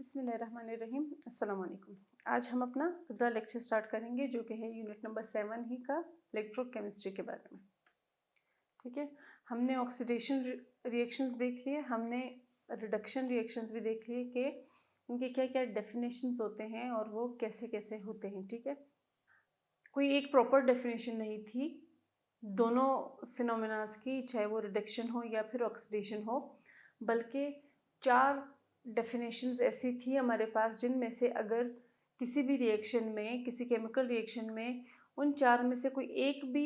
बिस्मिल्लाहिर्रहमानिर्रहीम। अस्सलाम वालेकुम। आज हम अपना अगला लेक्चर स्टार्ट करेंगे जो कि है यूनिट नंबर 7 ही का इलेक्ट्रोकेमिस्ट्री के बारे में। ठीक है, हमने ऑक्सीडेशन रिएक्शंस देख लिए, हमने रिडक्शन रिएक्शंस भी देख लिए कि उनके क्या क्या डेफिनेशंस होते हैं और वो कैसे कैसे होते हैं। ठीक है, कोई एक प्रॉपर डेफिनेशन नहीं थी दोनों फिनोमेनास की, चाहे वो रिडक्शन हो या फिर ऑक्सीडेशन हो, बल्कि 4 डेफिनेशंस ऐसी थी हमारे पास जिनमें से अगर किसी भी रिएक्शन में, किसी केमिकल रिएक्शन में उन 4 में से कोई एक भी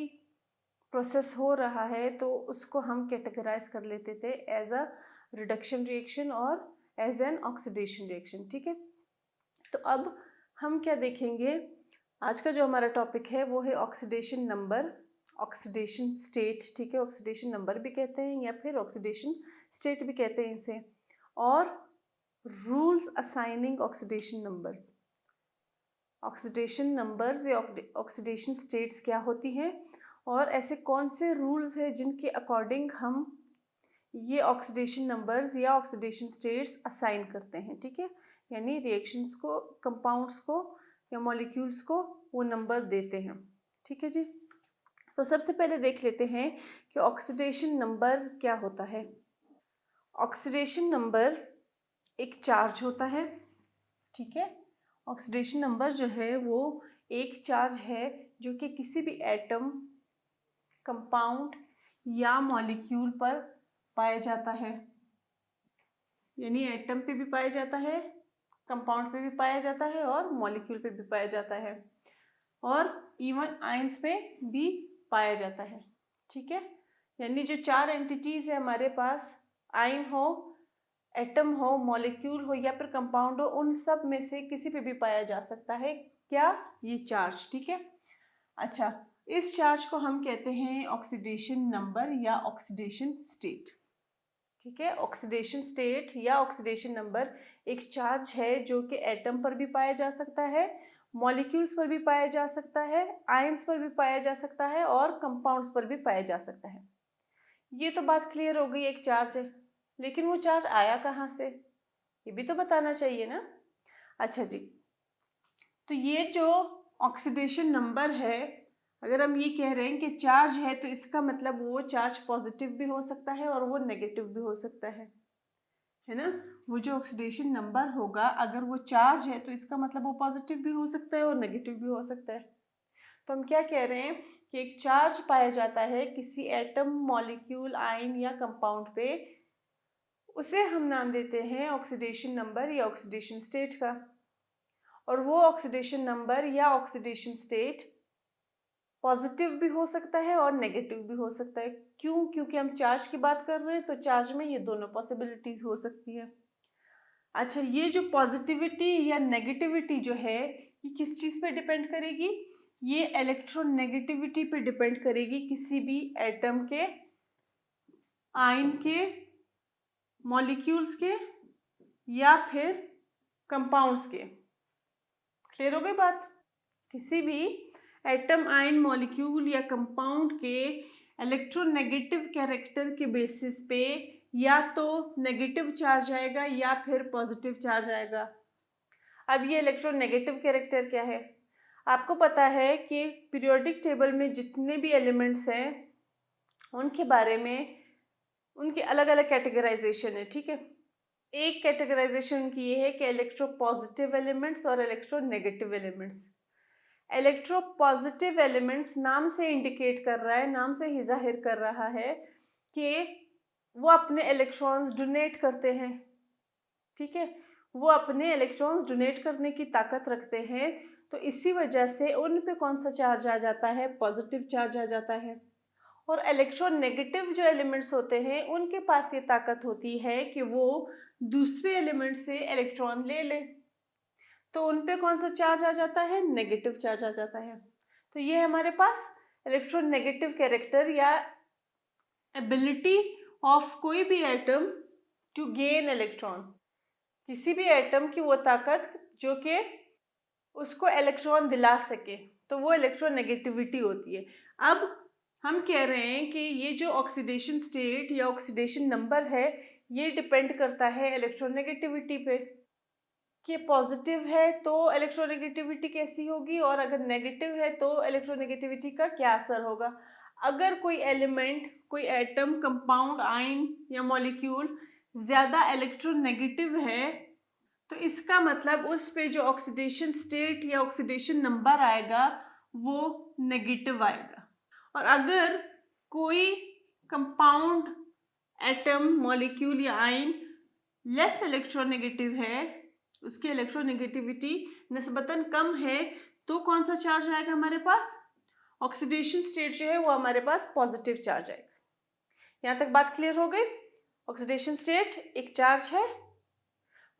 प्रोसेस हो रहा है तो उसको हम कैटेगराइज कर लेते थे एज अ रिडक्शन रिएक्शन और एज एन ऑक्सीडेशन रिएक्शन। ठीक है, तो अब हम क्या देखेंगे, आज का जो हमारा टॉपिक है वो है ऑक्सीडेशन नंबर, ऑक्सीडेशन स्टेट। ठीक है, ऑक्सीडेशन नंबर भी कहते हैं या फिर ऑक्सीडेशन स्टेट भी कहते हैं इसे, और rules assigning oxidation numbers. Oxidation numbers या ऑक्सीडेशन स्टेट्स क्या होती हैं और ऐसे कौन से रूल्स हैं जिनके अकॉर्डिंग हम ये ऑक्सीडेशन नंबर्स या ऑक्सीडेशन स्टेट्स असाइन करते हैं। ठीक है, यानी रिएक्शंस को, कंपाउंड्स को या मॉलिक्यूल्स को वो नंबर देते हैं। ठीक है जी, तो सबसे पहले देख लेते हैं कि ऑक्सीडेशन नंबर क्या होता है। ऑक्सीडेशन नंबर एक चार्ज होता है। ठीक है, ऑक्सीडेशन नंबर जो है वो एक चार्ज है जो कि किसी भी एटम, कंपाउंड या मॉलिक्यूल पर पाया जाता है। यानी एटम पे भी पाया जाता है, कंपाउंड पे भी पाया जाता है और मॉलिक्यूल पे भी पाया जाता है और इवन आयंस पे भी पाया जाता है। ठीक है, यानी जो 4 एंटिटीज है हमारे पास, आयन हो, एटम हो, मॉलिक्यूल हो या फिर कंपाउंड हो, उन सब में से किसी पे भी पाया जा सकता है क्या, ये चार्ज। ठीक है, अच्छा, इस चार्ज को हम कहते हैं ऑक्सीडेशन नंबर या ऑक्सीडेशन स्टेट। ठीक है, ऑक्सीडेशन स्टेट या ऑक्सीडेशन नंबर एक चार्ज है जो कि एटम पर भी पाया जा सकता है, मॉलिक्यूल्स पर भी पाया जा सकता है, आयंस पर भी पाया जा सकता है और कंपाउंड्स पर भी पाया जा सकता है। ये तो बात क्लियर हो गई, एक चार्ज है, लेकिन वो चार्ज आया कहाँ से, ये भी तो बताना चाहिए ना। अच्छा जी, तो ये जो ऑक्सीडेशन नंबर है, अगर हम ये कह रहे हैं कि चार्ज है तो इसका मतलब वो चार्ज पॉजिटिव भी हो सकता है और वो नेगेटिव भी हो सकता है ना। वो जो ऑक्सीडेशन नंबर होगा, अगर वो चार्ज है तो इसका मतलब वो पॉजिटिव भी हो सकता है और नेगेटिव भी हो सकता है। तो हम क्या कह रहे हैं कि एक चार्ज पाया जाता है किसी एटम, मॉलिक्यूल, आयन या कंपाउंड पे, उसे हम नाम देते हैं ऑक्सीडेशन नंबर या ऑक्सीडेशन स्टेट का। और वो ऑक्सीडेशन नंबर या ऑक्सीडेशन स्टेट पॉजिटिव भी हो सकता है और नेगेटिव भी हो सकता है। क्यों? क्योंकि हम चार्ज की बात कर रहे हैं, तो चार्ज में ये दोनों पॉसिबिलिटीज हो सकती है। अच्छा, ये जो पॉजिटिविटी या नेगेटिविटी जो है, ये किस चीज़ पे डिपेंड करेगी? ये इलेक्ट्रोनेगेटिविटी पे डिपेंड करेगी किसी भी एटम के, आयन के, मॉलिक्यूल्स के या फिर कंपाउंड्स के। क्लियर हो गई बात? किसी भी एटम, आयन, मॉलिक्यूल या कंपाउंड के इलेक्ट्रोनेगेटिव कैरेक्टर के बेसिस पे या तो नेगेटिव चार्ज आएगा या फिर पॉजिटिव चार्ज आएगा। अब ये इलेक्ट्रोनेगेटिव कैरेक्टर क्या है? आपको पता है कि पीरियोडिक टेबल में जितने भी एलिमेंट्स हैं उनके बारे में, उनके अलग अलग कैटेगराइजेशन है। ठीक है, एक कैटेगराइजेशन उनकी ये है कि इलेक्ट्रो पॉजिटिव एलिमेंट्स और electro negative elements. Electro positive elements नाम से इंडिकेट कर रहा है, नाम से ही जाहिर कर रहा है कि वो अपने इलेक्ट्रॉन्स डोनेट करते हैं। ठीक है, वो अपने इलेक्ट्रॉन्स डोनेट करने की ताकत रखते हैं, तो इसी वजह से उन पे कौन सा चार्ज आ जाता है? पॉजिटिव चार्ज आ जाता है। और इलेक्ट्रोनेगेटिव जो एलिमेंट्स होते हैं उनके पास ये ताकत होती है कि वो दूसरे एलिमेंट से इलेक्ट्रॉन ले ले, तो उन पे कौन सा चार्ज आ जाता है? नेगेटिव चार्ज आ जाता है। तो ये हमारे पास इलेक्ट्रोनेगेटिव कैरेक्टर या एबिलिटी ऑफ कोई भी एटम टू गेन इलेक्ट्रॉन, किसी भी एटम की वो ताकत जो कि उसको इलेक्ट्रॉन दिला सके, तो वो इलेक्ट्रोनेगेटिविटी होती है। अब हम कह रहे हैं कि ये जो ऑक्सीडेशन स्टेट या ऑक्सीडेशन नंबर है, ये डिपेंड करता है इलेक्ट्रोनेगेटिविटी पे। कि पॉजिटिव है तो इलेक्ट्रोनेगेटिविटी कैसी होगी, और अगर नेगेटिव है तो इलेक्ट्रोनेगेटिविटी का क्या असर होगा। अगर कोई एलिमेंट, कोई एटम, कंपाउंड, आयन या मॉलिक्यूल ज़्यादा इलेक्ट्रोनेगेटिव है तो इसका मतलब उस पे जो ऑक्सीडेशन स्टेट या ऑक्सीडेशन नंबर आएगा वो नेगेटिव आएगा। और अगर कोई कंपाउंड, एटम, मॉलिक्यूल या आयन लेस इलेक्ट्रोनेगेटिव है, उसकी इलेक्ट्रोनेगेटिविटी निस्बतन कम है, तो कौन सा चार्ज आएगा हमारे पास? ऑक्सीडेशन स्टेट जो है वो हमारे पास पॉजिटिव चार्ज आएगा। यहाँ तक बात क्लियर हो गई? ऑक्सीडेशन स्टेट एक चार्ज है,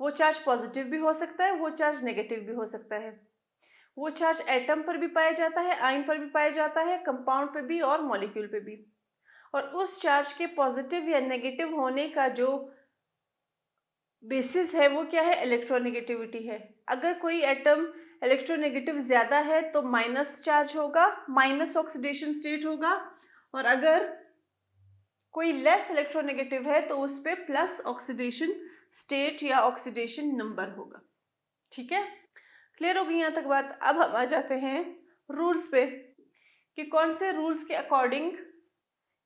वो चार्ज पॉजिटिव भी हो सकता है, वो चार्ज नेगेटिव भी हो सकता है। वो चार्ज एटम पर भी पाया जाता है, आयन पर भी पाया जाता है, कंपाउंड पे भी और मॉलिक्यूल पे भी। और उस चार्ज के पॉजिटिव या नेगेटिव होने का जो बेसिस है वो क्या है? इलेक्ट्रोनेगेटिविटी है। अगर कोई एटम इलेक्ट्रोनेगेटिव ज़्यादा है तो माइनस चार्ज होगा, माइनस ऑक्सीडेशन स्टेट होगा, और अगर कोई लेस इलेक्ट्रोनेगेटिव है तो उस पर प्लस ऑक्सीडेशन स्टेट या ऑक्सीडेशन नंबर होगा। ठीक है, क्लियर हो गई यहाँ तक बात? अब हम आ जाते हैं रूल्स पे कि कौन से रूल्स के अकॉर्डिंग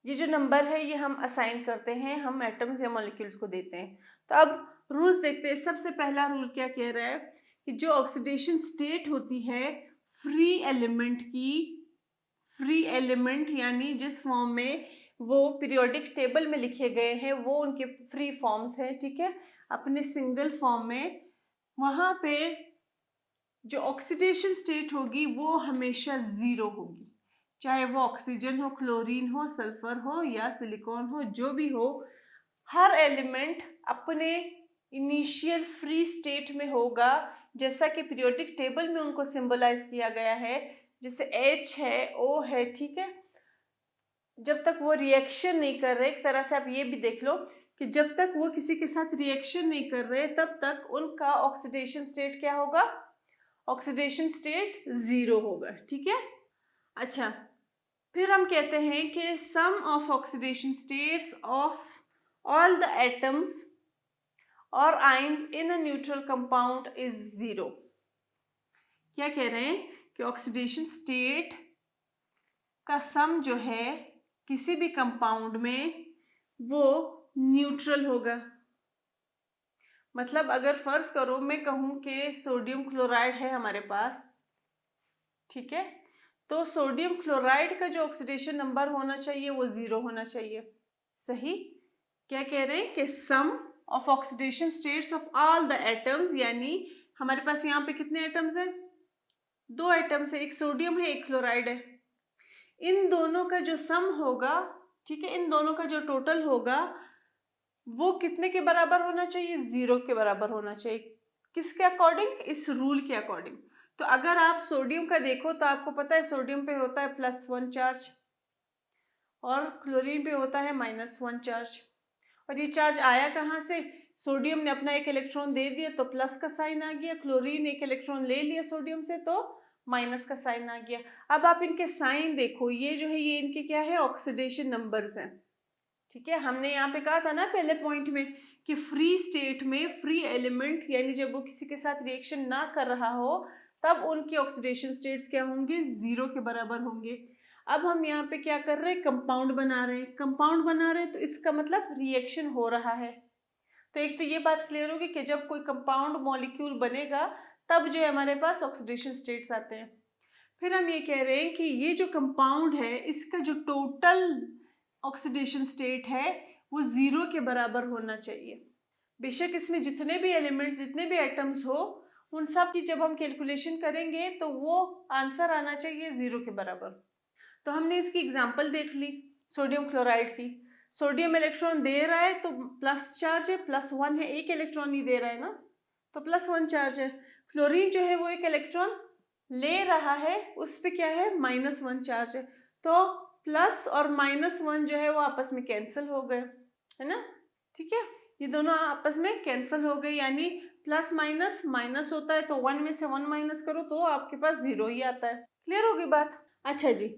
ये जो नंबर है ये हम असाइन करते हैं, हम एटम्स या मॉलिक्यूल्स को देते हैं। तो अब रूल्स देखते हैं। सबसे पहला रूल क्या कह रहा है कि जो ऑक्सीडेशन स्टेट होती है फ्री एलिमेंट की, फ्री एलिमेंट यानी जिस फॉर्म में वो पीरियोडिक टेबल में लिखे गए हैं वो उनके फ्री फॉर्म्स हैं, ठीक है, अपने सिंगल फॉर्म में, वहाँ पे जो ऑक्सीडेशन स्टेट होगी वो हमेशा ज़ीरो होगी। चाहे वो ऑक्सीजन हो, क्लोरीन हो, सल्फर हो या सिलिकॉन हो, जो भी हो, हर एलिमेंट अपने इनिशियल फ्री स्टेट में होगा, जैसा कि पीरियोडिक टेबल में उनको सिंबलाइज किया गया है, जैसे H है, O है, ठीक है। जब तक वो रिएक्शन नहीं कर रहे, एक तरह से आप ये भी देख लो कि जब तक वो किसी के साथ रिएक्शन नहीं कर रहे तब तक उनका ऑक्सीडेशन स्टेट क्या होगा? ऑक्सीडेशन स्टेट ज़ीरो होगा, ठीक है। अच्छा, फिर हम कहते हैं कि sum of oxidation states of all the atoms और ions in a neutral compound is zero. क्या कह रहे हैं कि ऑक्सीडेशन स्टेट का सम जो है किसी भी कंपाउंड में वो न्यूट्रल होगा। मतलब अगर फर्ज करो मैं कहूँ कि सोडियम क्लोराइड है हमारे पास, ठीक है, तो सोडियम क्लोराइड का जो ऑक्सीडेशन नंबर होना चाहिए वो ज़ीरो होना चाहिए। सही? क्या कह रहे हैं कि sum of oxidation states of all the atoms, यानी हमारे पास यहाँ पे कितने एटम्स हैं? दो एटम्स है, एक सोडियम है, एक क्लोराइड है। इन दोनों का जो सम होगा, ठीक है, इन दोनों का जो टोटल होगा वो कितने के बराबर होना चाहिए? ज़ीरो के बराबर होना चाहिए। किसके अकॉर्डिंग? इस रूल के अकॉर्डिंग। तो अगर आप सोडियम का देखो तो आपको पता है सोडियम पे होता है +1 चार्ज और क्लोरीन पे होता है -1 चार्ज। और ये चार्ज आया कहाँ से? सोडियम ने अपना एक इलेक्ट्रॉन दे दिया तो प्लस का साइन आ गया, क्लोरीन एक इलेक्ट्रॉन ले लिया सोडियम से तो माइनस का साइन आ गया। अब आप इनके साइन देखो, ये जो है ये इनके क्या है? ऑक्सीडेशन नंबर्स हैं, ठीक है। हमने यहाँ पे कहा था ना पहले पॉइंट में कि फ्री स्टेट में फ्री एलिमेंट यानी जब वो किसी के साथ रिएक्शन ना कर रहा हो तब उनकी ऑक्सीडेशन स्टेट्स क्या होंगे? ज़ीरो के बराबर होंगे। अब हम यहाँ पे क्या कर रहे हैं? कंपाउंड बना रहे हैं। कंपाउंड बना रहे हैं तो इसका मतलब रिएक्शन हो रहा है। तो एक तो ये बात क्लियर होगी कि जब कोई कंपाउंड मॉलिक्यूल बनेगा तब जो है हमारे पास ऑक्सीडेशन स्टेट्स आते हैं। फिर हम ये कह रहे हैं कि ये जो कंपाउंड है इसका जो टोटल ऑक्सीडेशन स्टेट है वो ज़ीरो के बराबर होना चाहिए। बेशक इसमें जितने भी एलिमेंट्स, जितने भी एटम्स हो, उन सब की जब हम कैलकुलेशन करेंगे तो वो आंसर आना चाहिए ज़ीरो के बराबर। तो हमने इसकी एग्जांपल देख ली सोडियम क्लोराइड की। सोडियम इलेक्ट्रॉन दे रहा है तो प्लस चार्ज है, +1 है, एक इलेक्ट्रॉन ही दे रहा है ना, तो +1 चार्ज है। क्लोरीन जो है वो एक इलेक्ट्रॉन ले रहा है, उस पर क्या है? -1 चार्ज है। तो प्लस और -1 जो है वो आपस में कैंसिल हो गए, है ना, ठीक है, ये दोनों आपस में कैंसिल हो गए, यानी प्लस माइनस माइनस होता है तो 1 में से 1 माइनस करो तो आपके पास 0 ही आता है। क्लियर होगी बात? अच्छा जी,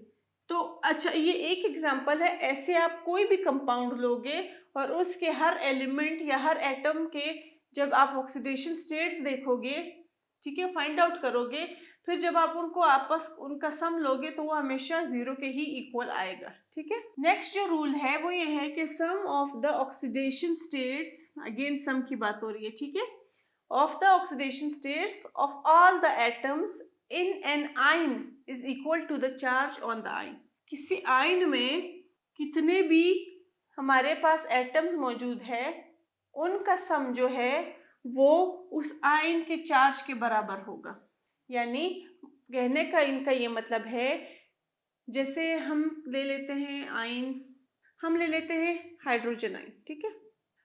तो अच्छा ये एक एग्जांपल है। ऐसे आप कोई भी कंपाउंड लोगे और उसके हर एलिमेंट या हर एटम के जब आप ऑक्सीडेशन स्टेट्स देखोगे, ठीक है, फाइंड आउट करोगे, फिर जब आप उनको आपस उनका सम लोगे तो वो हमेशा 0 के ही इक्वल आएगा, ठीक है। नेक्स्ट जो रूल है वो ये है कि sum of the oxidation states, again sum की बात हो रही है, ठीक है, of the oxidation states of all the atoms in an ion is equal to the charge on the ion. किसी आयन में कितने भी हमारे पास एटम्स मौजूद है, उनका सम जो है वो उस आयन के चार्ज के बराबर होगा। यानी कहने का इनका ये मतलब है, जैसे हम ले लेते हैं आयन, हम ले लेते हैं हाइड्रोजन आयन, ठीक है।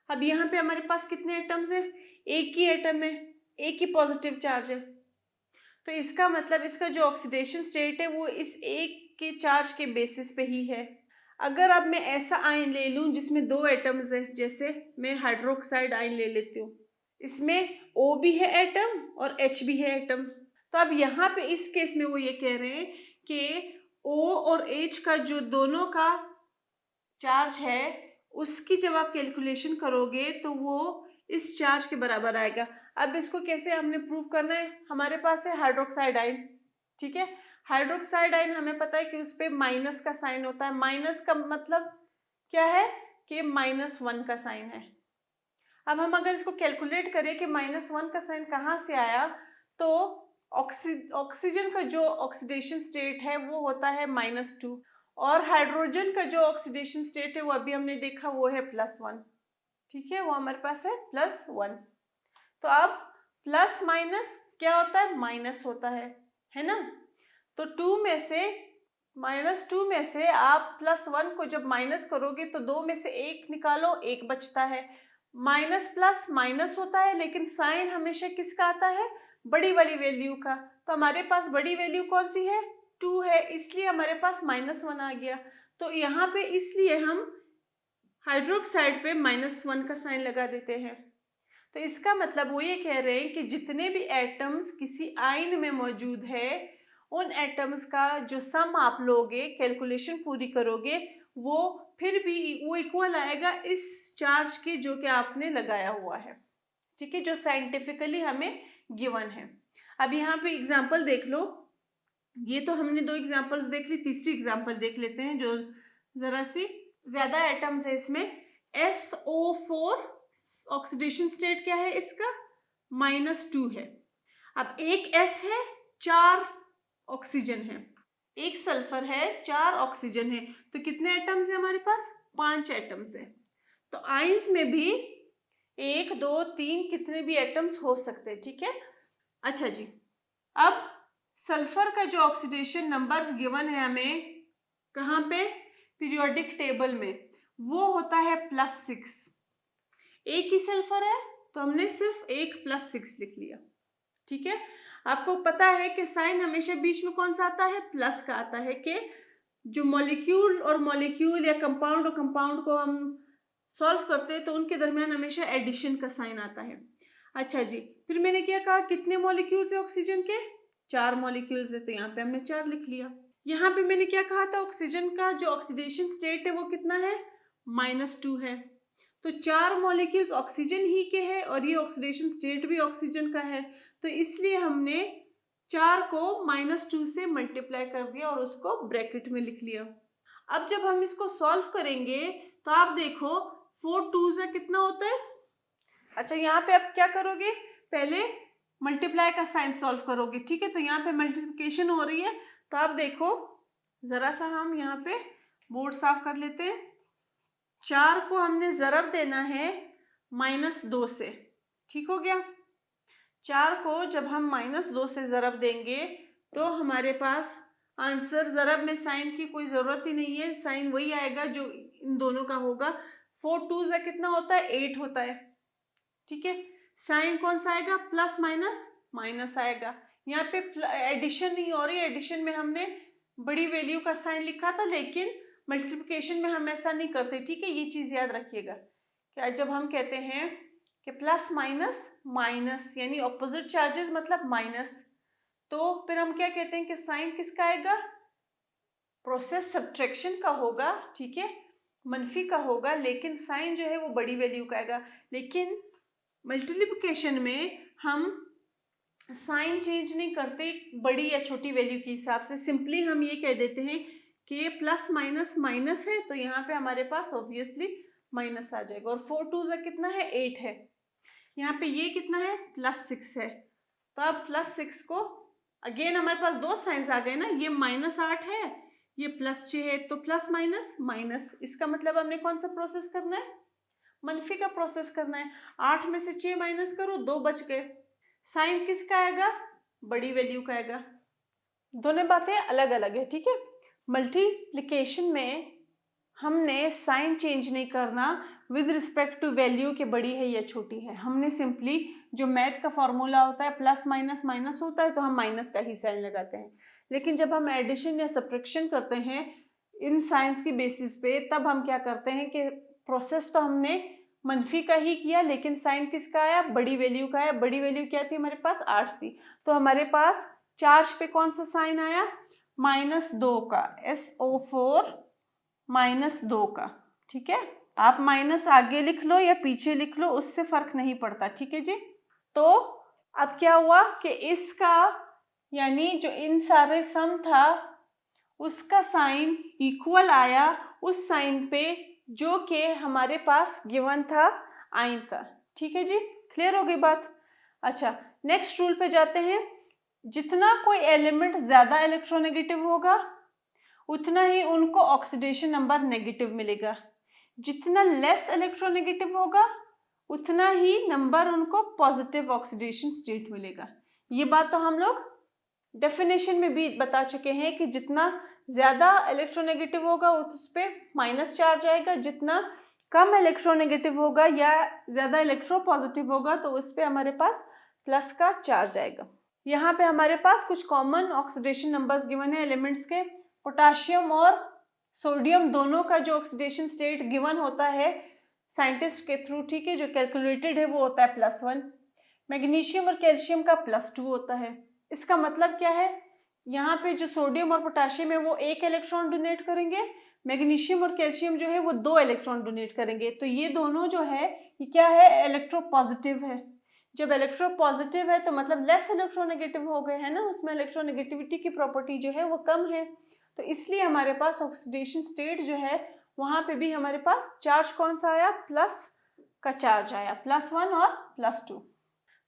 अब यहाँ पे हमारे पास कितने एटम्स हैं? एक ही एटम है, एक ही पॉजिटिव चार्ज है, तो इसका मतलब इसका जो ऑक्सीडेशन स्टेट है वो इस एक के चार्ज के बेसिस पे ही है। अगर अब मैं ऐसा आयन ले लूँ जिसमें 2 एटम्स है, जैसे मैं हाइड्रोक्साइड आयन ले लेती हूँ, इसमें O भी है एटम और H भी है एटम, तो अब यहाँ पे इस केस में वो ये कह रहे हैं कि O और H का जो दोनों का चार्ज है उसकी जब आप कैलकुलेशन करोगे तो वो इस चार्ज के बराबर आएगा। अब इसको कैसे हमने प्रूव करना है? हमारे पास है हाइड्रोक्साइड आयन, ठीक है। हाइड्रोक्साइड आयन हमें पता है कि उस पर माइनस का साइन होता है। माइनस का मतलब क्या है कि -1 का साइन है। अब हम अगर इसको कैलकुलेट करें कि -1 का साइन कहाँ से आया, तो ऑक्सीजन का जो ऑक्सीडेशन स्टेट है वो होता है -2 और हाइड्रोजन का जो ऑक्सीडेशन स्टेट है वो अभी हमने देखा वो है +1, ठीक है, वो हमारे पास है +1। तो अब प्लस माइनस क्या होता है? माइनस होता है ना। तो -2 में से आप +1 को जब माइनस करोगे तो 2 में से 1 निकालो, 1 बचता है। माइनस प्लस माइनस होता है, लेकिन साइन हमेशा किसका आता है? बड़ी वाली वैल्यू का। तो हमारे पास बड़ी वैल्यू कौन सी है? 2 है, इसलिए हमारे पास -1 आ गया। तो यहाँ पे इसलिए हम हाइड्रोक्साइड पे -1 का साइन लगा देते हैं। तो इसका मतलब वो ये कह रहे हैं कि जितने भी एटम्स किसी आयन में मौजूद है, उन एटम्स का जो सम आप लोगे, कैलकुलेशन पूरी करोगे, वो फिर भी वो इक्वल आएगा इस चार्ज के जो कि आपने लगाया हुआ है, ठीक है, जो साइंटिफिकली हमें गिवन है। अब यहाँ पे एग्जांपल देख लो, ये तो हमने 2 एग्जांपल्स देख ली, तीसरी एग्जांपल देख लेते हैं जो जरा सी ज्यादा एटम्स है इसमें। SO4 ऑक्सीडेशन स्टेट क्या है इसका? -2 है। अब एक S है, 4 ऑक्सीजन है, एक सल्फर है, 4 ऑक्सीजन है, तो कितने एटम्स है हमारे पास? 5 एटम्स है। तो आयंस में भी 1 2 3 कितने भी एटम्स हो सकते हैं, ठीक है। अच्छा जी, अब सल्फर का जो ऑक्सीडेशन नंबर गिवन है हमें कहाँ पे? पीरियोडिक टेबल में, वो होता है +6। एक ही सल्फर है तो हमने सिर्फ 1 +6 लिख लिया, ठीक है। आपको पता है कि साइन हमेशा बीच में कौन सा आता है? प्लस का आता है, कि जो मॉलिक्यूल और मॉलिक्यूल या कंपाउंड और कंपाउंड को हम सॉल्व करते हैं तो उनके दरमियान हमेशा एडिशन का साइन आता है। अच्छा जी, फिर मैंने क्या कहा? कितने मॉलिक्यूल्स है ऑक्सीजन के? 4 मॉलिक्यूल्स है, तो यहाँ पे हमने 4 लिख लिया। यहाँ पे मैंने क्या कहा था? ऑक्सीजन का जो ऑक्सीडेशन स्टेट है वो कितना है? -2 है। तो 4 मॉलिक्यूल्स ऑक्सीजन ही के हैं और ये ऑक्सीडेशन स्टेट भी ऑक्सीजन का है, तो इसलिए हमने 4 को -2 से मल्टीप्लाई कर दिया और उसको ब्रैकेट में लिख लिया। अब जब हम इसको सॉल्व करेंगे तो आप देखो 4 2 से कितना होता है? अच्छा, यहाँ पे आप क्या करोगे? पहले मल्टीप्लाई का साइन सॉल्व करोगे, ठीक है। तो यहाँ पे मल्टीप्लिकेशन हो रही है, तो आप देखो जरा सा हम यहाँ पे बोर्ड साफ कर लेते हैं। 4 को हमने ज़रब देना है -2 से, ठीक हो गया। 4 को जब हम -2 से ज़रब देंगे तो हमारे पास आंसर, ज़रब में साइन की कोई ज़रूरत ही नहीं है, साइन वही आएगा जो इन दोनों का होगा। 4 2 से कितना होता है? 8 होता है, ठीक है। साइन कौन सा आएगा? प्लस माइनस माइनस आएगा। यहाँ पे एडिशन नहीं हो रही, एडिशन में हमने बड़ी वैल्यू का साइन लिखा था, लेकिन मल्टीप्लिकेशन में हम ऐसा नहीं करते, ठीक है। ये चीज़ याद रखिएगा कि जब हम कहते हैं कि प्लस माइनस माइनस यानी ऑपोजिट चार्जेस मतलब माइनस, तो फिर हम क्या कहते हैं कि साइन किसका आएगा? प्रोसेस सब्ट्रैक्शन का होगा, ठीक है, मनफी का होगा, लेकिन साइन जो है वो बड़ी वैल्यू का आएगा। लेकिन मल्टीप्लिकेशन में हम साइन चेंज नहीं करते बड़ी या छोटी वैल्यू के हिसाब से, सिंपली हम ये कह देते हैं कि ये प्लस माइनस माइनस है, तो यहाँ पे हमारे पास ऑब्वियसली माइनस आ जाएगा। और 4 2 कितना है, 8 है। यहाँ पे ये कितना है, +6 है। तो अब +6 को अगेन हमारे पास दो साइंस आ गए ना, ये -8 है, ये +6 है, तो प्लस माइनस माइनस, इसका मतलब हमने कौन सा प्रोसेस करना है, मनफी का प्रोसेस करना है। 8 में से 6 माइनस करो, 2 बच गए। साइन किसका आएगा, बड़ी वैल्यू का आएगा। दोनों बातें अलग अलग है, ठीक है। मल्टीप्लिकेशन में हमने साइन चेंज नहीं करना विद रिस्पेक्ट टू वैल्यू के बड़ी है या छोटी है। हमने सिंपली जो मैथ का फॉर्मूला होता है प्लस माइनस माइनस होता है, तो हम माइनस का ही साइन लगाते हैं। लेकिन जब हम एडिशन या सब्ट्रैक्शन करते हैं इन साइंस की बेसिस पे, तब हम क्या करते हैं कि प्रोसेस तो हमने मनफी का ही किया, लेकिन साइन किसका आया, बड़ी वैल्यू का आया। बड़ी वैल्यू क्या थी हमारे पास, 8 थी, तो हमारे पास चार्ज पे कौन सा साइन आया, -2 का, SO4 -2 का, ठीक है। आप माइनस आगे लिख लो या पीछे लिख लो, उससे फर्क नहीं पड़ता, ठीक है जी। तो अब क्या हुआ कि इसका यानी जो इन सारे सम था उसका साइन इक्वल आया उस साइन पे जो कि हमारे पास गिवन था आइन का, ठीक है जी। क्लियर हो गई बात। अच्छा, नेक्स्ट रूल पे जाते हैं। जितना कोई एलिमेंट ज्यादा इलेक्ट्रोनेगेटिव होगा उतना ही उनको ऑक्सीडेशन नंबर नेगेटिव मिलेगा। जितना लेस इलेक्ट्रोनेगेटिव होगा उतना ही नंबर उनको पॉजिटिव ऑक्सीडेशन स्टेट मिलेगा। ये बात तो हम लोग डेफिनेशन में भी बता चुके हैं कि जितना ज्यादा इलेक्ट्रोनेगेटिव होगा उस पर माइनस चार्ज आएगा, जितना कम इलेक्ट्रोनेगेटिव होगा या ज्यादा इलेक्ट्रोपॉजिटिव होगा तो उस पर हमारे पास प्लस का चार्ज आएगा। यहाँ पे हमारे पास कुछ कॉमन ऑक्सीडेशन नंबर्स गिवन है एलिमेंट्स के। पोटाशियम और सोडियम दोनों का जो ऑक्सीडेशन स्टेट गिवन होता है साइंटिस्ट के थ्रू, ठीक है, जो कैलकुलेटेड है, वो होता है +1। मैग्नीशियम और कैल्शियम का +2 होता है। इसका मतलब क्या है, यहाँ पे जो सोडियम और पोटाशियम है वो 1 इलेक्ट्रॉन डोनेट करेंगे, मैग्नीशियम और कैल्शियम जो है वो 2 इलेक्ट्रॉन डोनेट करेंगे। तो ये दोनों जो है ये क्या है, इलेक्ट्रोपॉजिटिव है। जब इलेक्ट्रोपॉजिटिव है तो मतलब लेस इलेक्ट्रोनेगेटिव हो गए हैं ना, उसमें इलेक्ट्रोनेगेटिविटी की प्रॉपर्टी जो है वो कम है, तो इसलिए हमारे पास ऑक्सीडेशन स्टेट जो है वहां पे भी हमारे पास चार्ज कौन सा आया, प्लस का चार्ज आया, +1 और +2।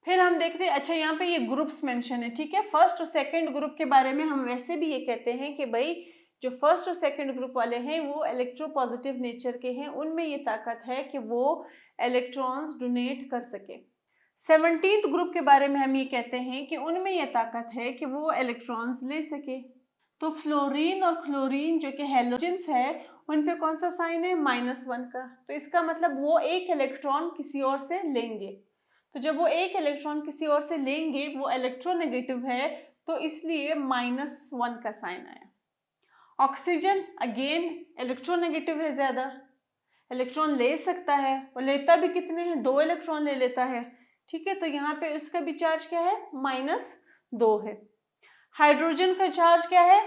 फिर हम देखते हैं, अच्छा यहाँ पे ये ग्रुप्स मेंशन है, ठीक है। फर्स्ट और सेकंड ग्रुप के बारे में हम वैसे भी ये कहते हैं कि भाई जो फर्स्ट और सेकंड ग्रुप वाले हैं वो इलेक्ट्रोपॉजिटिव नेचर के हैं, उनमें ये ताकत है कि वो इलेक्ट्रॉन्स डोनेट कर सके। 17th ग्रुप के बारे में हम ये कहते हैं कि उनमें ये ताकत है कि वो इलेक्ट्रॉन्स ले सके। तो फ्लोरीन और क्लोरीन जो कि हैलोजेंस है उन पे कौन सा साइन है, -1 का, तो इसका मतलब वो एक इलेक्ट्रॉन किसी और से लेंगे। तो जब वो एक इलेक्ट्रॉन किसी और से लेंगे वो इलेक्ट्रोनेगेटिव है, तो इसलिए -1 का साइन आया। ऑक्सीजन अगेन इलेक्ट्रोनेगेटिव है, ज्यादा इलेक्ट्रॉन ले सकता है और लेता भी कितने हैं, 2 इलेक्ट्रॉन ले लेता है, ठीक है। तो यहाँ पे उसका भी चार्ज क्या है, -2 है। हाइड्रोजन का चार्ज क्या है,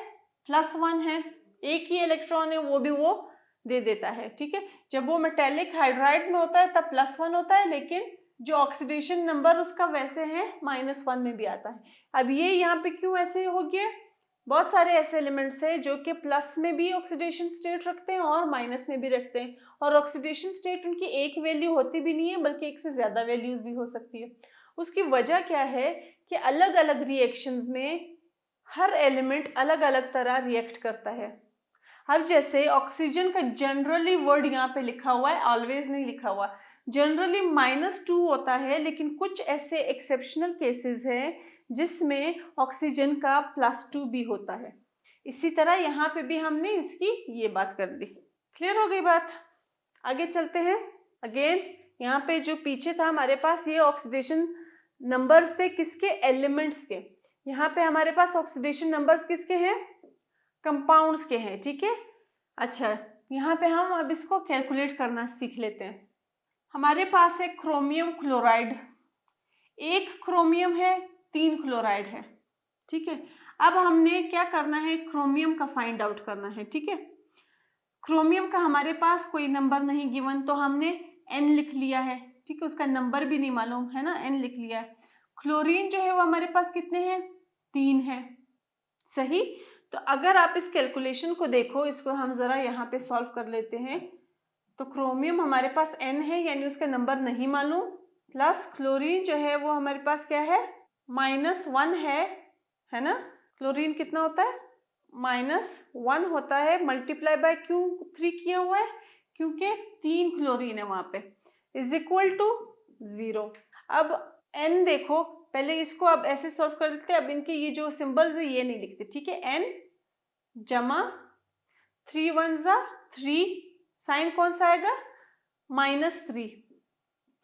+1 है, एक ही इलेक्ट्रॉन है, वो भी वो दे देता है, ठीक है। जब वो मेटेलिक हाइड्राइड्स में होता है तब +1 होता है, लेकिन जो ऑक्सीडेशन नंबर उसका वैसे है -1 में भी आता है। अब ये यहाँ पे क्यों ऐसे हो गया, बहुत सारे ऐसे एलिमेंट्स हैं जो कि प्लस में भी ऑक्सीडेशन स्टेट रखते हैं और माइनस में भी रखते हैं, और ऑक्सीडेशन स्टेट उनकी एक वैल्यू होती भी नहीं है बल्कि एक से ज्यादा वैल्यूज भी हो सकती है। उसकी वजह क्या है कि अलग अलग रिएक्शंस में हर एलिमेंट अलग अलग तरह रिएक्ट करता है। अब जैसे ऑक्सीजन का जनरली वर्ड यहाँ पे लिखा हुआ है, ऑलवेज नहीं लिखा हुआ, जनरली -2 होता है, लेकिन कुछ ऐसे एक्सेप्शनल केसेस हैं जिसमें ऑक्सीजन का +2 भी होता है। इसी तरह यहाँ पे भी हमने इसकी ये बात कर दी। क्लियर हो गई बात, आगे चलते हैं। अगेन यहाँ पे जो पीछे था हमारे पास ये ऑक्सीडेशन नंबर्स थे, किसके, एलिमेंट्स के। यहाँ पे हमारे पास ऑक्सीडेशन नंबर्स किसके हैं, कंपाउंड्स के हैं, ठीक है। अच्छा, यहाँ पे हम अब इसको कैलकुलेट करना सीख लेते हैं। हमारे पास है क्रोमियम क्लोराइड, 1 क्रोमियम है, 3 क्लोराइड है, ठीक है। अब हमने क्या करना है, क्रोमियम का फाइंड आउट करना है, ठीक है। क्रोमियम का हमारे पास कोई नंबर नहीं गिवन, तो हमने N लिख लिया है, ठीक है, उसका नंबर भी नहीं मालूम है ना, n लिख लिया है। क्लोरीन जो है वो हमारे पास कितने हैं, 3 है, सही। तो अगर आप इस कैलकुलेशन को देखो, इसको हम जरा यहाँ पे सॉल्व कर लेते हैं। तो क्रोमियम हमारे पास n है, यानी उसका नंबर नहीं मालूम, प्लस क्लोरीन जो है वो हमारे पास क्या है, -1 है ना। क्लोरीन कितना होता है, -1 होता है, मल्टीप्लाई बाय क्यों 3 किया हुआ है, क्योंकि 3 क्लोरीन है वहां पे, इज इक्वल टू 0। अब n देखो, पहले इसको अब ऐसे सॉल्व कर लेते हैं। अब इनके ये जो सिंबल्स है ये नहीं लिखते, ठीक है। n जमा 3 1 जा 3, साइन कौन सा आएगा, -3,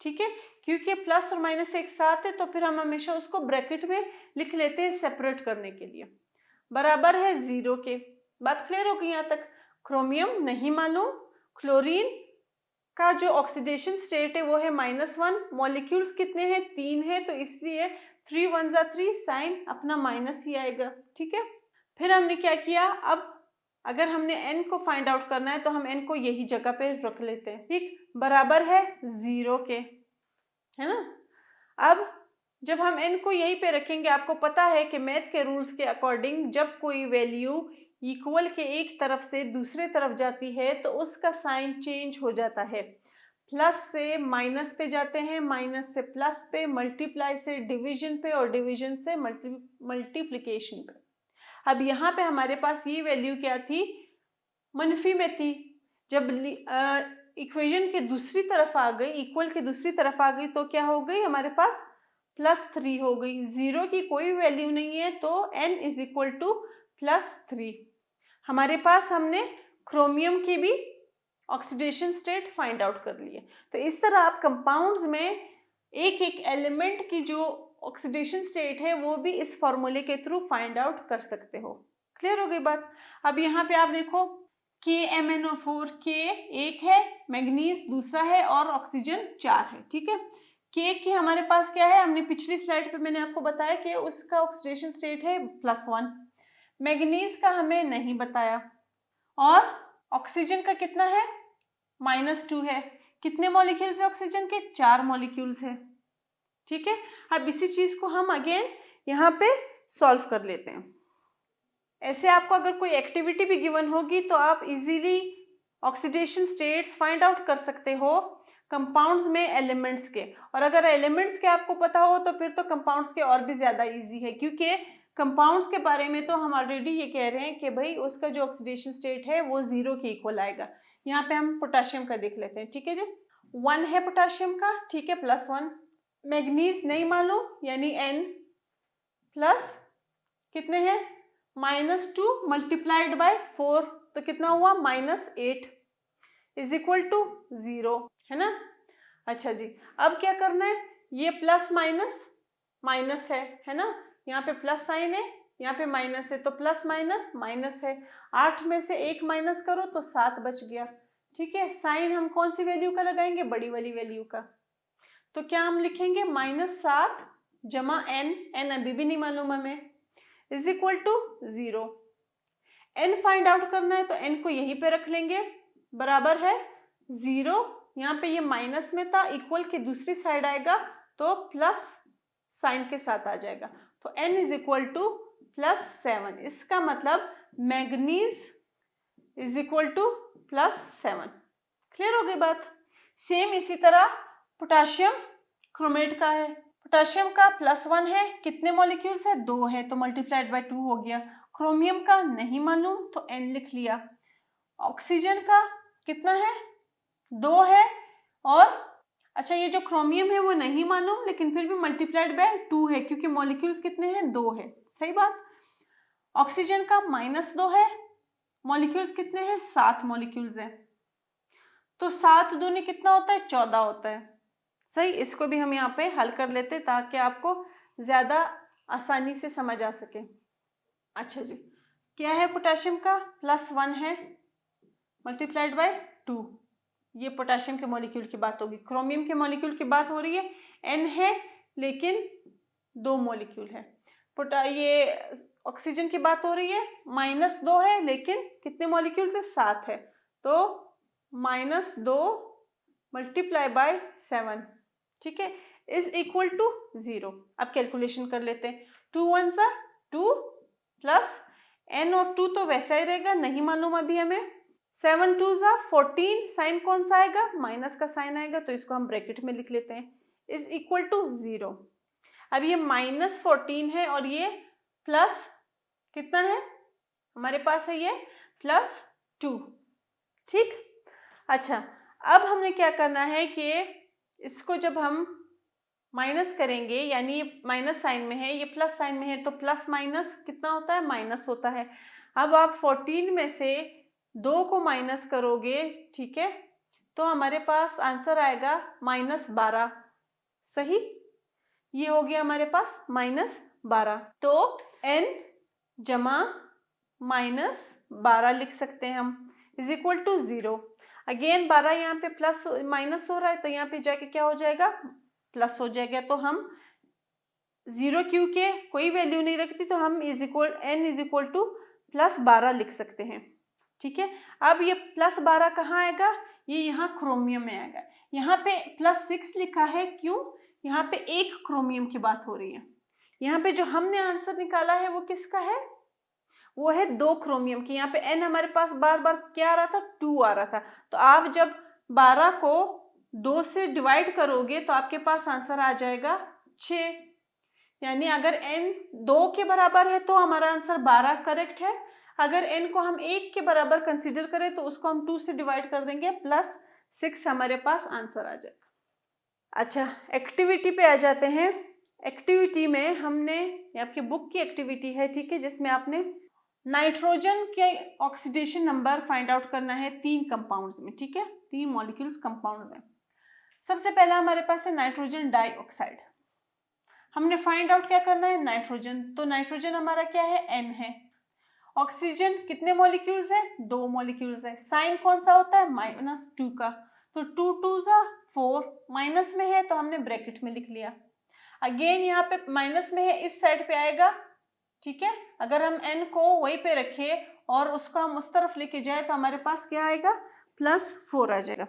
ठीक है। क्योंकि प्लस और माइनस एक साथ है तो फिर हम हमेशा उसको ब्रैकेट में लिख लेते हैं सेपरेट करने के लिए, बराबर है 0 के। बात क्लियर हो गई यहाँ तक। क्रोमियम नहीं मालूम, क्लोरीन का जो ऑक्सीडेशन स्टेट है वो है -1, मॉलिक्यूल्स कितने हैं, 3 है, तो इसलिए 3 1 जा 3, साइन अपना माइनस ही आएगा, ठीक है। फिर हमने क्या किया, अब अगर हमने n को फाइंड आउट करना है तो हम n को यही जगह पे रख लेते हैं, ठीक, बराबर है 0 के, है ना। अब जब हम n को यहीं पे रखेंगे, आपको पता है कि मैथ के रूल्स के अकॉर्डिंग जब कोई वैल्यू इक्वल के एक तरफ से दूसरे तरफ जाती है तो उसका साइन चेंज हो जाता है, प्लस से माइनस पे जाते हैं, माइनस से प्लस पे, मल्टीप्लाई से डिवीजन पे, और डिवीजन से मल्टीप्लिकेशन पे। अब यहाँ पे हमारे पास ये वैल्यू क्या थी, मनफी में थी। जब इक्वेशन के दूसरी तरफ आ गई, इक्वल के दूसरी तरफ आ गई, तो क्या हो गई, हमारे पास +3 हो गई। 0 की कोई वैल्यू नहीं है तो n इज इक्वल टू +3। हमारे पास हमने क्रोमियम की भी ऑक्सीडेशन स्टेट फाइंड आउट कर लिए। तो इस तरह आप कंपाउंड्स में एक एक एलिमेंट की जो ऑक्सीडेशन स्टेट है वो भी इस फॉर्मूले के थ्रू फाइंड आउट कर सकते हो। क्लियर हो गई बात। अब यहाँ पे आप देखो KMnO4, K एक है, मैग्नीज दूसरा है और ऑक्सीजन 4 है, ठीक है। K के हमारे पास क्या है, हमने पिछली स्लाइड पे मैंने आपको बताया कि उसका ऑक्सीडेशन स्टेट है +1। मैग्नीज का हमें नहीं बताया, और ऑक्सीजन का कितना है, -2 है। कितने मॉलिक्यूल्स है ऑक्सीजन के, 4 मॉलिक्यूल्स है, ठीक है। अब इसी चीज को हम अगेन यहाँ पे सॉल्व कर लेते हैं। ऐसे आपको अगर कोई एक्टिविटी भी गिवन होगी तो आप easily oxidation states find out कर सकते हो कंपाउंड्स में एलिमेंट्स के। और अगर एलिमेंट्स के आपको पता हो तो फिर तो कंपाउंड्स के और भी ज्यादा इजी है, क्योंकि कंपाउंड्स के बारे में तो हम ऑलरेडी ये कह रहे हैं कि भाई उसका जो ऑक्सीडेशन स्टेट है वो 0 के इक्वल आएगा। यहाँ पे हम पोटेशियम का देख लेते हैं, ठीक है जी। 1 है पोटेशियम का, ठीक है, +1। मैग्नीज नहीं मालूम, यानी n प्लस कितने हैं, -2 मल्टीप्लाइड बाय 4, तो कितना हुआ, -8 इज इक्वल टू 0, है ना। अच्छा जी, अब क्या करना है, ये प्लस माइनस माइनस है ना, यहाँ पे प्लस साइन है, यहाँ पे माइनस है, तो प्लस माइनस माइनस है। 8 में से 1 माइनस करो तो 7 बच गया, ठीक है। साइन हम कौन सी वैल्यू का लगाएंगे, बड़ी वाली वैल्यू का। तो क्या हम लिखेंगे, -7 जमा n अभी भी नहीं मालूम हमें, is equal to 0। n find out करना है तो n को यहीं पे रख लेंगे, बराबर है 0। यहाँ पे ये माइनस में था, इक्वल की दूसरी साइड आएगा तो प्लस साइन के साथ आ जाएगा, तो n इज इक्वल टू +7। इसका मतलब manganese is equal to +7। Clear हो गई बात। सेम इसी तरह पोटेशियम क्रोमेट का है, पोटेशियम का +1 है, कितने मॉलिक्यूल्स है, 2 है, तो मल्टीप्लाइड बाय 2 हो गया। क्रोमियम का नहीं मालूम तो n लिख लिया। ऑक्सीजन का कितना है, 2 है, और अच्छा ये जो क्रोमियम है वो नहीं मालूम लेकिन फिर भी मल्टीप्लाइड बाय 2 है, क्योंकि मॉलिक्यूल्स कितने हैं, 2 है, सही बात। ऑक्सीजन का -2 है, मॉलिक्यूल्स कितने हैं, 7 मॉलिक्यूल्स हैं, तो 7 दूनी कितना होता है, 14 होता है, सही। इसको भी हम यहाँ पे हल कर लेते ताकि आपको ज्यादा आसानी से समझ आ सके। अच्छा जी, क्या है, पोटेशियम का +1 है मल्टीप्लाइड बाय 2, ये पोटेशियम के मॉलिक्यूल की बात होगी। क्रोमियम के मॉलिक्यूल की बात हो रही है, n है लेकिन 2 मॉलिक्यूल है। ये ऑक्सीजन की बात हो रही है, -2 है लेकिन कितने मॉलिक्यूल से, 7 है, तो -2 मल्टीप्लाई बाय 7, ठीक है, इज इक्वल टू 0। अब कैलकुलेशन कर लेते हैं। 2 1 सा 2 प्लस n और 2 तो वैसा ही रहेगा, नहीं मालूम अभी हमें। 7 2 सा 14, साइन कौन सा आएगा, माइनस का साइन आएगा, तो इसको हम ब्रैकेट में लिख लेते हैं, इज इक्वल टू 0। अब ये -14 है और ये प्लस कितना है हमारे पास है, ये +2। ठीक, अच्छा अब हमने क्या करना है कि इसको जब हम माइनस करेंगे, यानी ये माइनस साइन में है, ये प्लस साइन में है, तो प्लस माइनस कितना होता है, माइनस होता है। अब आप 14 में से 2 को माइनस करोगे, ठीक है, तो हमारे पास आंसर आएगा -12। सही, ये हो गया हमारे पास -12। तो n जमा -12 लिख सकते हैं हम, इज इक्वल टू 0। अगेन 12 यहाँ पे प्लस माइनस हो रहा है, तो यहाँ पे जाके क्या हो जाएगा, प्लस हो जाएगा। तो हम 0 क्यू के कोई वैल्यू नहीं रखती, तो हम n इज इक्वल टू +12 लिख सकते हैं। ठीक है, अब ये +12 कहाँ आएगा, ये यहाँ क्रोमियम में आएगा। यहाँ पे +6 लिखा है, क्यों, यहाँ पे एक क्रोमियम की बात हो रही है। यहाँ पे जो हमने आंसर निकाला है वो किसका है, वो है 2 क्रोमियम की। यहाँ पे n हमारे पास बार बार क्या आ रहा था, 2 आ रहा था। तो आप जब 12 को 2 से डिवाइड करोगे तो आपके पास आंसर आ जाएगा 6। यानी अगर n 2 के बराबर है तो हमारा आंसर 12 करेक्ट है। अगर n को हम 1 के बराबर कंसीडर करें तो उसको हम 2 से डिवाइड कर देंगे, +6 हमारे पास आंसर आ जाएगा। अच्छा, एक्टिविटी पे आ जाते हैं। एक्टिविटी में हमने, आपकी बुक की एक्टिविटी है, ठीक है, जिसमें आपने नाइट्रोजन के ऑक्सीडेशन नंबर फाइंड आउट करना है 3 कंपाउंड्स में। ठीक है, 3 मॉलिक्यूल्स कंपाउंड में। सबसे पहला हमारे पास है नाइट्रोजन डाइऑक्साइड। हमने फाइंड आउट क्या करना है, नाइट्रोजन। तो नाइट्रोजन हमारा क्या है, n है। ऑक्सीजन कितने मॉलिक्यूल्स है, 2 मॉलिक्यूल्स है। साइन कौन सा होता है, -2 का। तो 2 2 सा 4, माइनस में है तो हमने ब्रैकेट में लिख लिया। अगेन यहाँ पे माइनस में है, इस साइड पे आएगा। ठीक है, अगर हम n को वहीं पे रखे और उसको हम उस तरफ लेके जाए तो हमारे पास क्या आएगा, +4 आ जाएगा।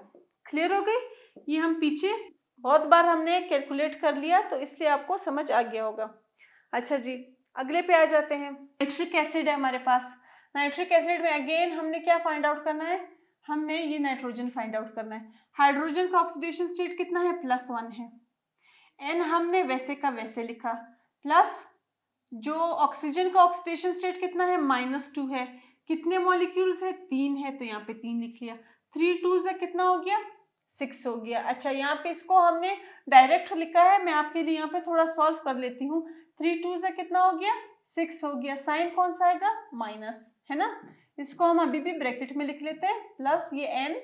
क्लियर हो गई, ये हम पीछे बहुत बार हमने कैलकुलेट कर लिया, तो इसलिए आपको समझ आ गया होगा। अच्छा जी, अगले पे आ जाते हैं। नाइट्रिक एसिड है हमारे पास। नाइट्रिक एसिड में अगेन हमने क्या फाइंड आउट करना है, हमने ये नाइट्रोजन फाइंड आउट करना है। हाइड्रोजन का ऑक्सीडेशन स्टेट कितना है, +1 है। n हमने वैसे का वैसे लिखा, प्लस जो ऑक्सीजन का ऑक्सीडेशन स्टेट कितना है, -2 है। कितने मॉलिक्यूल्स है, 3 है, तो यहाँ पे 3 लिख लिया। 3 2 से कितना हो गया, 6 हो गया। अच्छा, यहाँ पे इसको हमने डायरेक्ट लिखा है, मैं आपके लिए यहाँ पे थोड़ा सॉल्व कर लेती हूँ। 3 2 से कितना हो गया, 6 हो गया। साइन कौन सा आएगा, माइनस, है ना। इसको हम अभी भी ब्रैकेट में लिख लेते हैं, प्लस ये n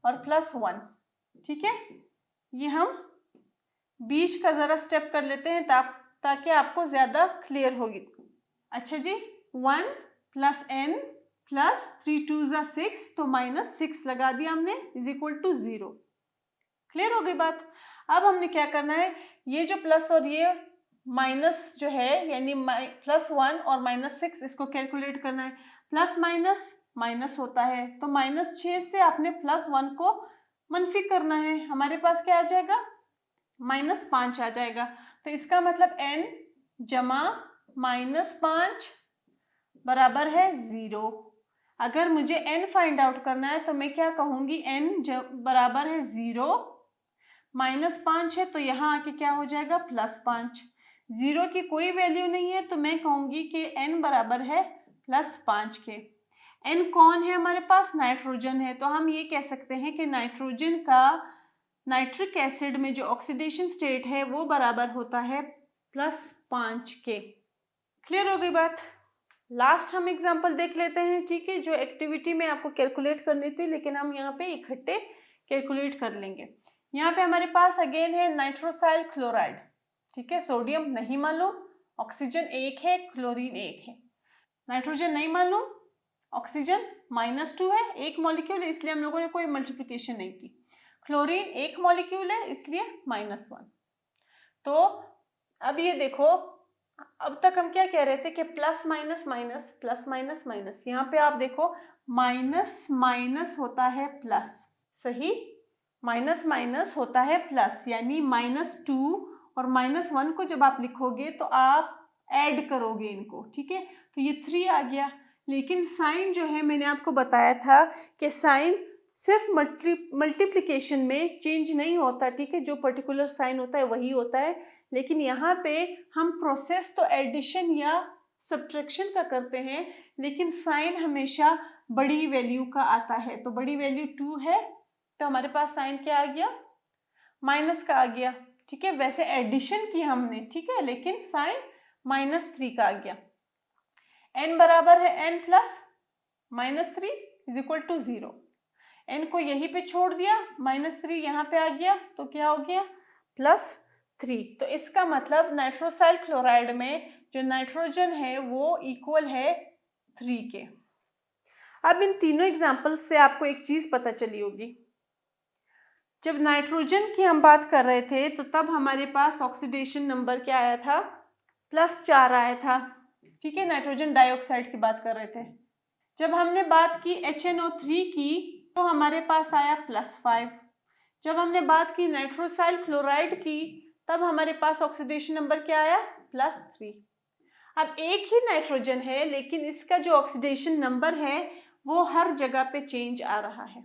और +1। ठीक है, ये हम बीच का जरा स्टेप कर लेते हैं ताकि आपको ज्यादा क्लियर होगी। अच्छा जी, 1 + n + 3 2 = 6, तो -6 लगा दिया हमने, इज इक्वल टू 0। क्लियर हो गई बात। अब हमने क्या करना है, ये जो प्लस और ये माइनस जो है, यानी +1 और -6, इसको कैलकुलेट करना है। प्लस माइनस माइनस होता है, तो -6 से आपने +1 को मनफी करना है। हमारे पास क्या आ जाएगा, -5 आ जाएगा। तो इसका मतलब n जमा -5 बराबर है 0। अगर मुझे n फाइंड आउट करना है तो मैं क्या कहूंगी, n बराबर है 0, -5 है तो यहाँ आके क्या हो जाएगा, +5। 0 की कोई वैल्यू नहीं है तो मैं कहूंगी कि n बराबर है +5 के। n कौन है हमारे पास, नाइट्रोजन है। तो हम ये कह सकते हैं कि नाइट्रोजन का नाइट्रिक एसिड में जो ऑक्सीडेशन स्टेट है वो बराबर होता है +5 के। क्लियर हो गई बात। लास्ट हम एग्जांपल देख लेते हैं। ठीक है, जो एक्टिविटी में आपको कैलकुलेट करनी थी, लेकिन हम यहाँ पे इकट्ठे कैलकुलेट कर लेंगे। यहाँ पे हमारे पास अगेन है नाइट्रोसाइल क्लोराइड। ठीक है, सोडियम नहीं मालूम, ऑक्सीजन 1 है, क्लोरीन 1 है। नाइट्रोजन नहीं मालूम, ऑक्सीजन -2 है, 1 मॉलिक्यूल है, इसलिए हम लोगों ने कोई मल्टीप्लिकेशन नहीं की। क्लोरीन 1 मॉलिक्यूल है, इसलिए -1। तो अब ये देखो, अब तक हम क्या कह रहे थे कि plus minus minus, plus minus minus. यहाँ पे आप देखो माइनस माइनस होता है प्लस, सही। माइनस माइनस होता है प्लस, यानी -2 और -1 को जब आप लिखोगे तो आप ऐड करोगे इनको, ठीक है। तो ये 3 आ गया। लेकिन साइन जो है मैंने आपको बताया था कि साइन सिर्फ मल्टीप्लिकेशन में चेंज नहीं होता, ठीक है। जो पर्टिकुलर साइन होता है वही होता है, लेकिन यहाँ पे हम प्रोसेस तो एडिशन या सब्ट्रैक्शन का करते हैं, लेकिन साइन हमेशा बड़ी वैल्यू का आता है। तो बड़ी वैल्यू 2 है, तो हमारे पास साइन क्या आ गया, माइनस का आ गया, ठीक है। वैसे एडिशन की हमने, ठीक है, लेकिन साइन -3 का आ गया। n बराबर है n plus -3 is equal to 0। n को यहीं पे छोड़ दिया, -3 यहाँ पे आ गया, तो क्या हो गया, +3। तो इसका मतलब नाइट्रोसाइल क्लोराइड में जो नाइट्रोजन है वो इक्वल है 3 के। अब इन तीनों एग्जाम्पल्स से आपको एक चीज पता चली होगी, जब नाइट्रोजन की हम बात कर रहे थे तो तब हमारे पास ऑक्सीडेशन नंबर क्या आया था, +4 आया था, ठीक है। नाइट्रोजन डाइऑक्साइड की बात कर रहे थे। जब हमने बात की HNO3 की तो हमारे पास आया +5। जब हमने बात की नाइट्रोसाइल क्लोराइड की तब हमारे पास ऑक्सीडेशन नंबर क्या आया, +3। अब एक ही नाइट्रोजन है, लेकिन इसका जो ऑक्सीडेशन नंबर है वो हर जगह पे चेंज आ रहा है।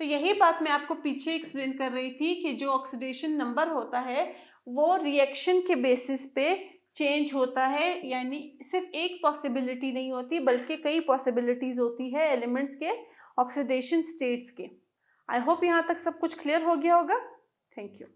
तो यही बात मैं आपको पीछे एक्सप्लेन कर रही थी कि जो ऑक्सीडेशन नंबर होता है वो रिएक्शन के बेसिस पे चेंज होता है, यानी सिर्फ एक पॉसिबिलिटी नहीं होती बल्कि कई पॉसिबिलिटीज होती है एलिमेंट्स के ऑक्सीडेशन स्टेट्स के। आई होप यहाँ तक सब कुछ क्लियर हो गया होगा। Thank you.